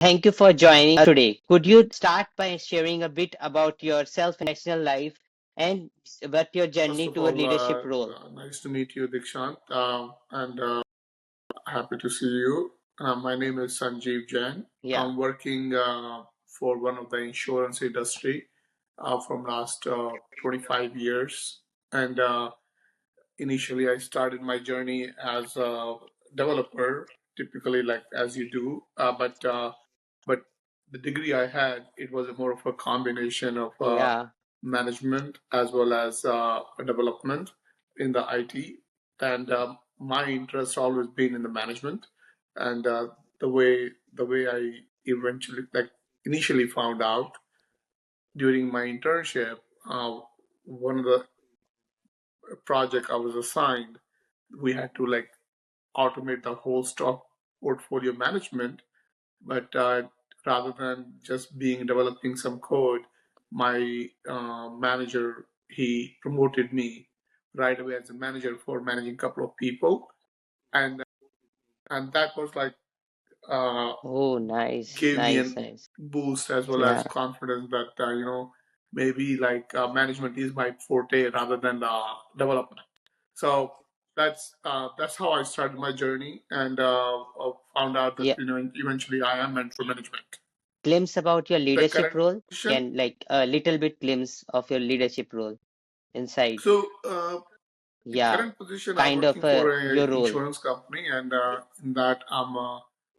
Thank you for joining us today. Could you start by sharing a bit about yourself and professional life and what your First journey of to a all, leadership role? nice to meet you, Dikshant, and happy to see you. My name is Sanjeev Jain. Yeah. I'm working for one of the insurance industry from last 25 years, and initially I started my journey as a developer, typically like as you do, but the degree I had, it was more of a combination of Yeah. management as well as development in the IT. And my interest always been in the management, and the way I eventually like initially found out during my internship, one of the project I was assigned, we had to like automate the whole stock portfolio management. But rather than just being developing some code, my manager, he promoted me right away as a manager for managing a couple of people, and that was like uh, Oh, nice, gave me nice, an nice. boost as well Yeah. as confidence that maybe like management is my forte rather than development. So that's how I started my journey, and found out that Yeah. eventually I am meant for management. Glimpse about your The leadership current role? position. Can like a little bit glimpse of your leadership role inside. So the Yeah. current position, I'm Kind of working for your a role. insurance company, and in that I'm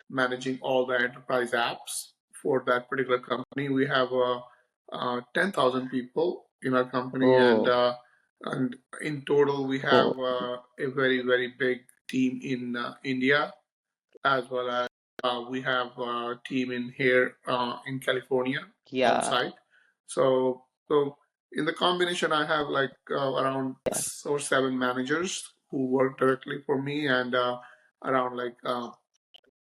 managing all the enterprise apps for that particular company. We have 10,000 people in our company, Oh, and in total we have oh, a very big team in India, as well as we have a team in here in California on yeah. site. So in the combination, I have like around Yeah. 6 or 7 managers who work directly for me, and around like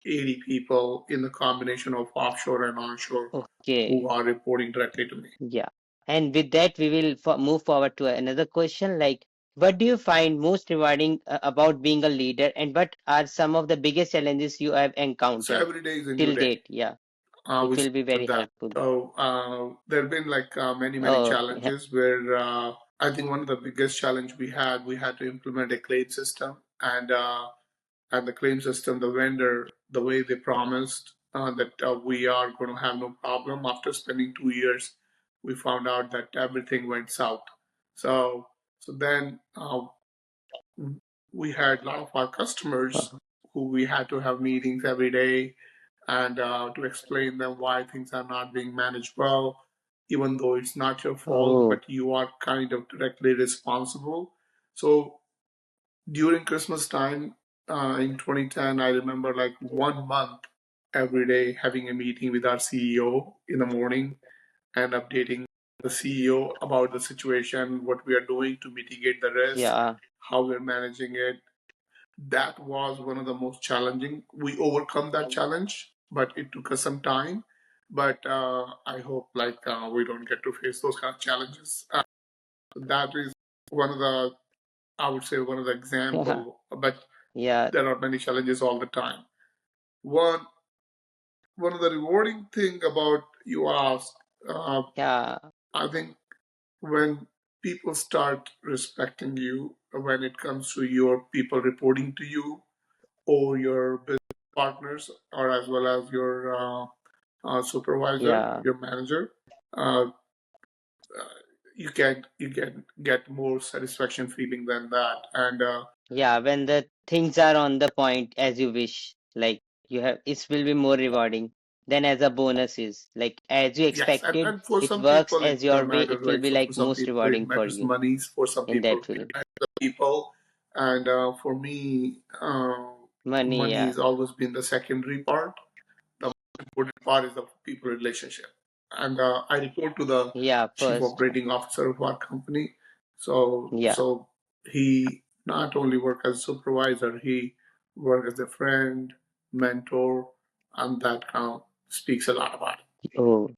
80 people in the combination of offshore and onshore Okay. who are reporting directly to me. Yeah. And with that, we will move forward to another question like, what do you find most rewarding about being a leader, and what are some of the biggest challenges you have So encountered every day is a new till day. date? Yeah, it We will start be with very that. helpful. So there have been like many Oh, yeah. challenges where I think one of the biggest challenge we had to implement a claim system, and the claim system, the vendor, the way they promised that we are going to have no problem. After spending 2 years, we found out that everything went south. So then we had a lot of our customers Uh, who we had to have meetings every day, and to explain them why things are not being managed well, even though it's not your fault, Oh, but you are kind of directly responsible. So during Christmas time in 2010, I remember like 1 month every day having a meeting with our CEO in the morning and updating the CEO about the situation, what we are doing to mitigate the risk, yeah, how we're managing it. That was one of the most challenging. We overcome that challenge, but it took us some time. But I hope like we don't get to face those kind of challenges. That is one of the, I would say, one of the yeah, example. But yeah, there are many challenges all the time. One one of the rewarding thing about you asked, uh, yeah, I think when people start respecting you, when it comes to your people reporting to you, or your business partners, or as well as your supervisor, yeah, your manager, uh, you can get more satisfaction feeling than that. And yeah. When the things are on the point as you wish, like you have, it will be more rewarding than as a bonus is. Like as you yes, expected, and for it some works people as it your way. It matters. will Like be for like some most people it rewarding for matters you money. For some in people that it field. matters the people. And for me, Money, money yeah, has always been the secondary part. The most important part is the people relationship. And I report to the yeah. chief First, operating officer of our company. So yeah. he not only work as a supervisor, he work as a friend, mentor, and that kind of speaks a lot about it. Oh,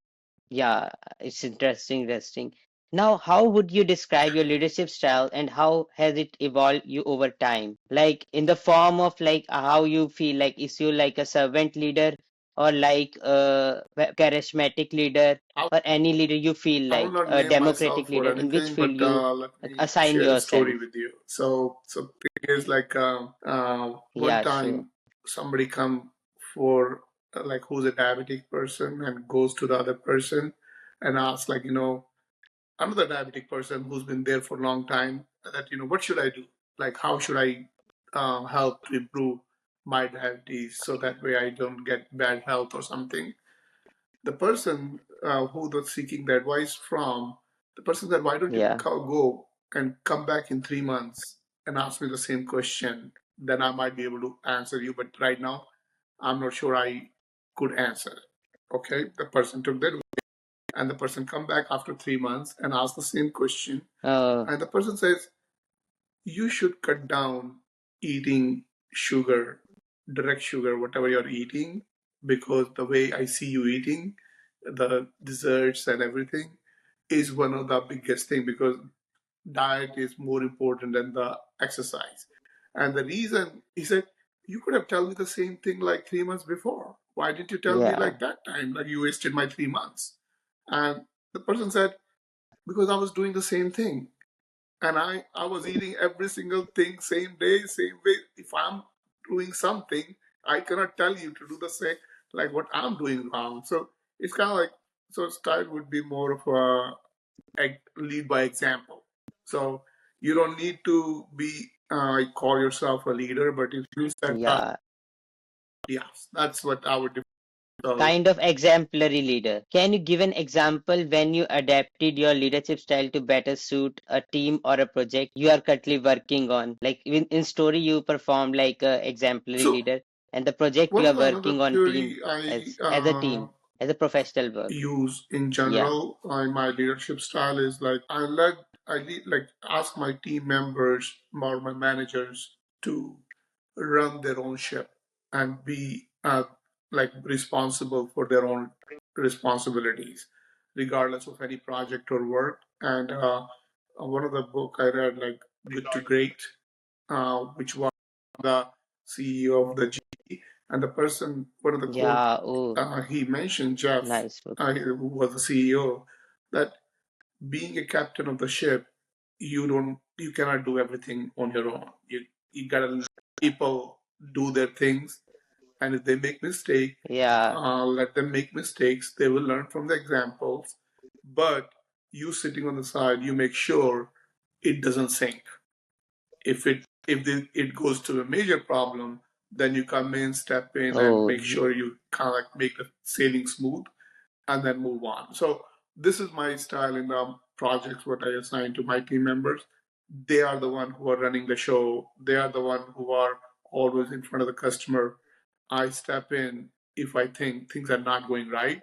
yeah, it's interesting, interesting. Now, how would you describe your leadership style and how has it evolved you over time? Like in the form of like how you feel like is you like a servant leader or like charismatic leader, or any leader you feel I will like not a name democratic myself or leader? In which anything, field but you let me assign share a story yourself? with you. So thing is like one Yeah, sure. time somebody come for like who's a diabetic person and goes to the other person and asks like another diabetic person who's been there for a long time that what should I do? Like how should I help to improve my diabetes so that way I don't get bad health or something. The person who was seeking the advice from, the person said, why don't you Yeah. go and come back in 3 months and ask me the same question? Then I might be able to answer you. But right now, I'm not sure I could answer. Okay, the person took that, and the person come back after 3 months and asked the same question, Oh, and the person says, you should cut down eating sugar, direct sugar, whatever you're eating, because the way I see you eating, the desserts and everything, is one of the biggest thing because diet is more important than the exercise. And the reason he said, you could have told me the same thing like 3 months before. Why didn't you tell me yeah. like that time? Like you wasted my 3 months. And the person said, because I was doing the same thing and I was eating every single thing same day, same way. If I'm doing something, I cannot tell you to do the same like what I'm doing wrong. So it's kind of like so style would be more of a lead by example. So you don't need to be call yourself a leader, but if you set up, Yeah. yes, that's what I would do. So Kind of exemplary leader. Can you give an example when you adapted your leadership style to better suit a team or a project you are currently working on? Like in story, you performed like a exemplary so leader, and the project one you of are the another working on team theory I as a team, as a professional work. use in Yeah. general in my leadership style is like I lead like ask my team members or my managers to run their own ship and be like responsible for their own responsibilities regardless of any project or work. And one of the book I read like Good to Great, which was the CEO of the GE, and the person one of the quote Yeah. Oh, he mentioned Jeff, nice book. who was the CEO, that being a captain of the ship, you cannot do everything on your own. You gotta let people do their things, and if they make mistake, Yeah. let them make mistakes. They will learn from the examples, but you sitting on the side, you make sure it doesn't sink. If it goes to a major problem, then you come in, step in, and Oh, make sure you kind of like make the sailing smooth and then move on. So this is my style in the projects what I assign to my team members. They are the one who are running the show. They are the one who are always in front of the customer. I step in if I think things are not going right.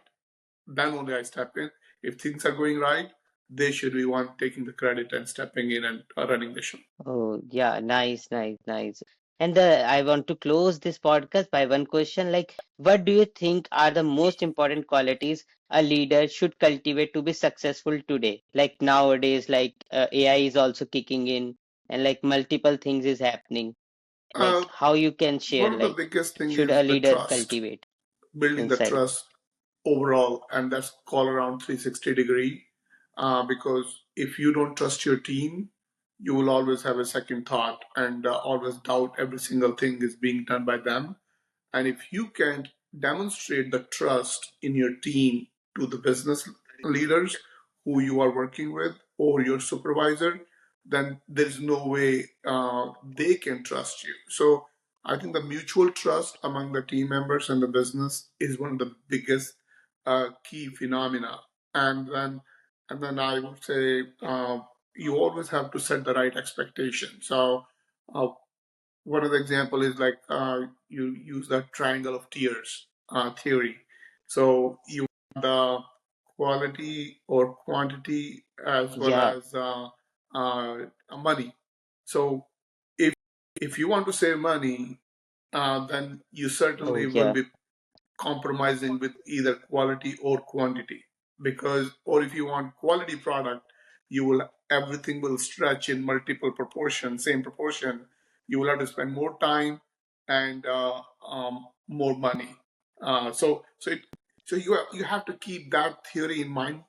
Then only I step in. If things are going right, they should be one taking the credit and stepping in and running the show. oh, yeah, nice, nice, nice. And I want to close this podcast by one question like, what do you think are the most important qualities a leader should cultivate to be successful today? Like nowadays, like AI is also kicking in and like multiple things is happening. Uh, Like how you can share, One of the like, biggest thing should is a the leader trust, cultivate building the inside? trust overall, and that's all around 360-degree. Because if you don't trust your team, you will always have a second thought and always doubt every single thing is being done by them. And if you can't demonstrate the trust in your team to the business leaders who you are working with or your supervisor, then there's no way they can trust you. So I think the mutual trust among the team members and the business is one of the biggest key phenomena. And then, and then I would say you always have to set the right expectation. So uh, one of the example is like you use the triangle of tiers theory. So you want the quality or quantity as well Yeah. as money. So if if you want to save money, then you Oh, certainly will yeah. be compromising with either quality or quantity, because or if you want quality product, you will everything will stretch in multiple proportion, same proportion. You will have to spend more time and more money. So you have to keep that theory in mind.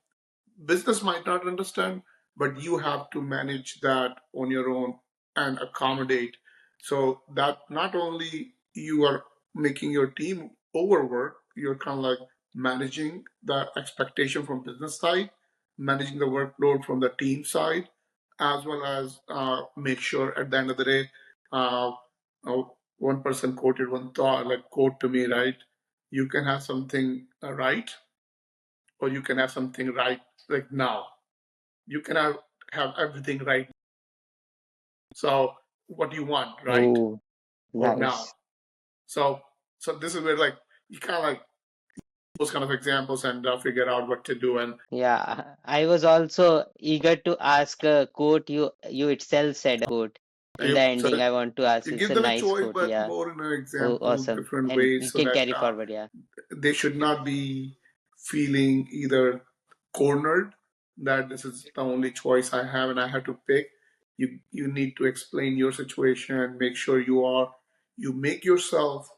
Business might not understand, but you have to manage that on your own and accommodate. So that not only you are making your team overwork, you're kind of like managing the expectation from business side, managing the workload from the team side, as well as make sure at the end of the day, uh, one person quoted one thought, like quote to me, right? You can have something right, or you can have something right like now. You cannot have everything right. So what do you want, right Oh, or now? nice. So this is where like you kind of like those kind of examples and figure out what to do. And Yeah, I was also eager to ask a quote. You itself said a quote. In the so ending, I want to ask. you It's give a them a nice choice, quote. but Yeah. more in an Oh, example, awesome. different And ways, you so can that carry forward. Yeah. they should not be feeling either cornered, that this is the only choice I have and I have to pick. You need to explain your situation and make sure you make yourself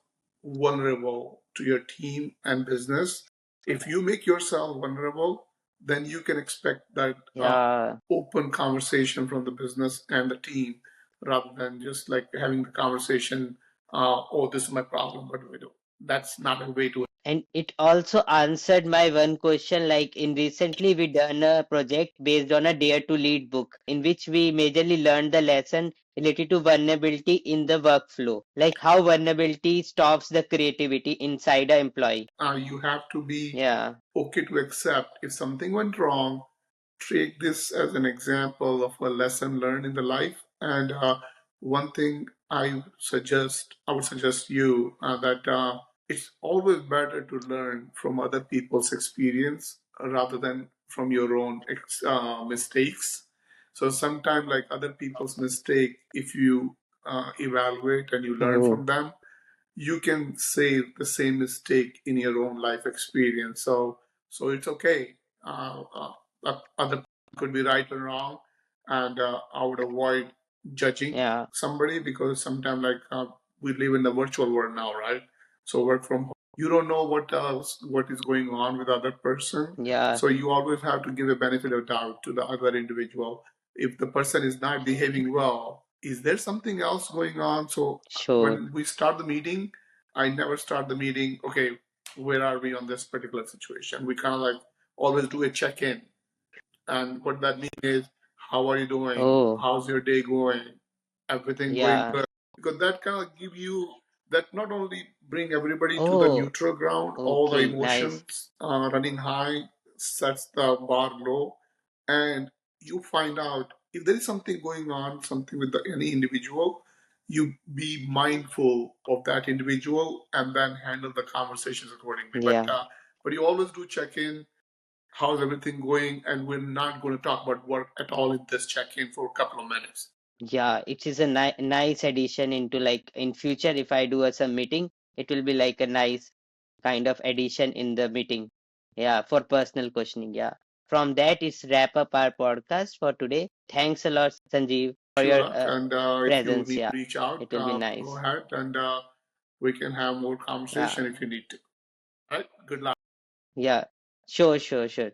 vulnerable to your team and business. If you make yourself vulnerable, then you can expect that Yeah. open conversation from the business and the team, rather than just like having the conversation, oh, this is my problem, what do we do? That's not a way to. And it also answered my one question. Like in recently, we done a project based on a Dare to Lead book, in which we majorly learned the lesson related to vulnerability in the workflow, like how vulnerability stops the creativity inside a employee. You have to be Yeah, okay to accept if something went wrong. Take this as an example of a lesson learned in the life. And one thing I would suggest you that it's always better to learn from other people's experience rather than from your own mistakes. So sometimes, like other people's mistake, if you evaluate and you learn oh, from them, you can save the same mistake in your own life experience. So it's okay. Other people could be right or wrong, and I would avoid judging yeah, somebody, because sometimes like we live in the virtual world now, right? So work from home. You don't know what is going on with the other person, yeah, so you always have to give a benefit of doubt to the other individual. If the person is not behaving well, is there something else going on? So sure. when we start the meeting, I never start the meeting, okay, where are we on this particular situation? We kind of like always do a check in. And what that means is, how are you doing? Oh, How's your day going? Everything going yeah. good? Because that kind of give you, that not only bring everybody to the Oh, neutral ground, all the okay, nice. emotions running high, sets the bar low, and you find out if there is something going on, something with any individual, you be mindful of that individual and then handle the conversations accordingly. Yeah. But you always do check in, how's everything going, and we're not going to talk about work at all in this check in for a couple of minutes. Yeah, it is a nice addition into like in future if I do a some meeting, it will be like a nice kind of addition in the meeting. Yeah, for personal questioning. Yeah. From that, it's wrap up our podcast for today. Thanks a lot, Sanjeev, for Wish you your luck, and if you presence. need Yeah, to reach out, it will be go nice. ahead, and we can have more Yeah, conversation if you need to. All right, good luck. yeah. Sure, sure, sure.